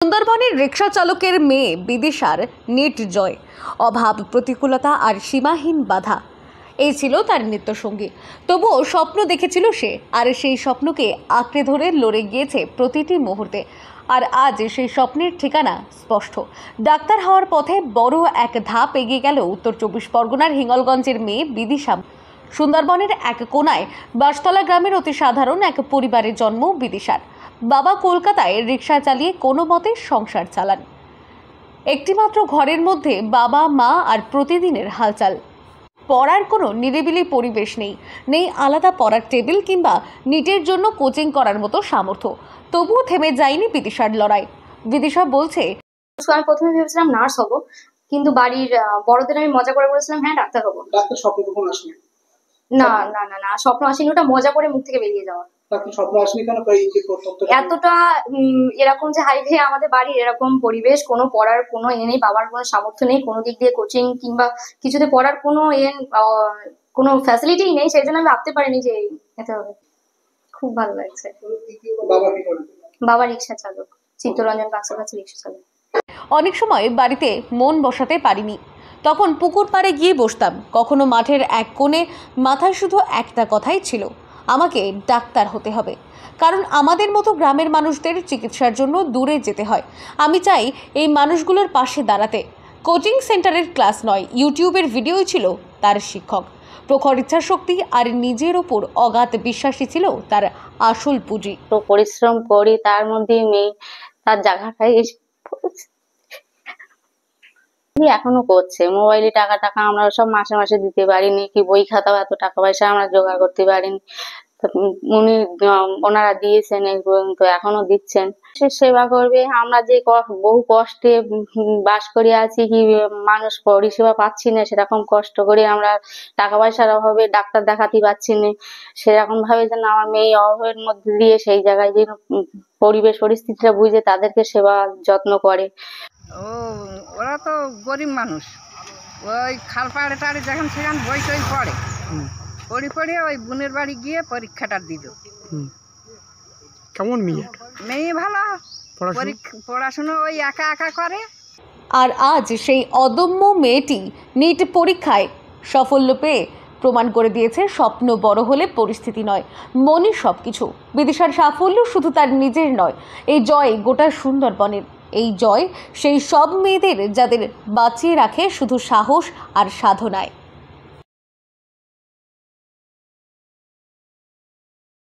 সুন্দরবনের রিক্সা চালকের মেয়ে বিদিশার নেট জয়, অভাব, প্রতিকূলতা আর সীমাহীন বাধা এই ছিল তার নিত্যসঙ্গী। তবুও স্বপ্ন দেখেছিল সে, আর সেই স্বপ্নকে আঁকড়ে ধরে লড়ে গিয়েছে প্রতিটি মুহূর্তে। আর আজ সেই স্বপ্নের ঠিকানা স্পষ্ট। ডাক্তার হওয়ার পথে বড় এক ধাপ এগিয়ে গেল উত্তর 24 পরগনার হিঙ্গলগঞ্জের মেয়ে বিদিশা। সুন্দরবনের এক কোনায় বাঁশতলা গ্রামের অতি সাধারণ এক পরিবারে জন্ম বিদিশার। বাবা কলকাতায় রিক্সা চালিয়ে কোনো মতে সংসার চালান। একটিমাত্র ঘরের মধ্যে বাবা, মা আর প্রতিদিনের হালচাল। পড়ার কোনো নিরিবিলি পরিবেশ নেই আলাদা পড়ার টেবিল কিংবা নিটের জন্য কোচিং করার মতো সামর্থ্য। তবুও থেমে যায়নি বিদিশার লড়াই। বিদিশা বলছে, আমি প্রথমে ভেবেছিলাম নার্স হব, কিন্তু বাড়ির বড়দের আমি মজা করে বলেছিলাম হ্যাঁ ডাক্তার হবো। ডাক্তার স্বপ্ন কখন আসেনি? না না না না স্বপ্ন আসেনি, ওটা মজা করে মুখ থেকে বেরিয়ে যাওয়া। ডাক্তার স্বপ্ন আসেনি কেন? এতটা এরকম যে হাইভে আমাদের বাড়ির এরকম পরিবেশ, কোনো পড়ার কোনো নেই, বাবার কোনো সামর্থ্য নেই, কোনো দিক দিয়ে কোচিং কিংবা কিছুতে পড়ার কোনো ফ্যাসিলিটি নেই, সেই জন্য আমি ভাবতে পারিনি যে এতে হবে। খুব ভালো লাগছে। বাবা রিক্সা চালক, চিত্তরঞ্জন বাক্সর কাছে রিক্সা চালক। অনেক সময় বাড়িতে মন বসাতে পারিনি, তখন পুকুর পাড়ে গিয়ে বসতাম, কখনো মাঠের এক কোণে। মাথায় শুধু একটা কথাই ছিল, আমাকে ডাক্তার হতে হবে। কারণ আমাদের মতো গ্রামের মানুষদের চিকিৎসার জন্য দূরে যেতে হয়। আমি চাই এই মানুষগুলোর পাশে দাঁড়াতে। কোচিং সেন্টারের ক্লাস নয়, ইউটিউবের ভিডিওই ছিল তার শিক্ষক। প্রখর ইচ্ছাশক্তি আর নিজের ওপর অগাধ বিশ্বাসী ছিল তার আসল পুঁজি। তো পরিশ্রম করি, তার মধ্যে মেয়ে তার জায়গাটাই এখনো করছে। মোবাইলে টাকা আমরা সব মাসে মাসে দিতে পারিনি, কি বই খাতাও এত টাকা পয়সা আমরা জোগাড় করতে পারিনি। ওনারা দিয়েছেন, এই পর্যন্ত এখনো দিচ্ছেন। সে সেবা করবে। আমরা যে বহু কষ্টে বাস করে আছি, কি মানুষ পরিষেবা পাচ্ছি না, সেরকম কষ্ট করে আমরা টাকা পয়সার অভাবে ডাক্তার দেখাতে পাচ্ছি না, সেরকম ভাবে যেন আমার মেয়ে অভাবের মধ্যে দিয়ে সেই জায়গায় যেন পরিবেশ পরিস্থিতিটা বুঝে তাদেরকে সেবা যত্ন করে। ওরা তো গরিব মানুষ, ওই খাল পাড়ে টাড়ে যখন সেখানে বই টই পড়ে ওই বোনের বাড়ি গিয়ে পরীক্ষাটা দিল। কেমন মেয়ে? ভালো, পড়াশুনো ওই একা একা করে। আর আজ সেই অদম্য মেয়েটি নিট পরীক্ষায় সাফল্য পেয়ে প্রমাণ করে দিয়েছে, স্বপ্ন বড় হলে পরিস্থিতি নয়, মনই সব কিছু। বিদিশার সাফল্য শুধু তার নিজের নয়, এই জয় গোটা সুন্দরবনের। এই জয় সেই সব মেয়েদের যাদের বাঁচিয়ে রাখে শুধু সাহস আর সাধনায়।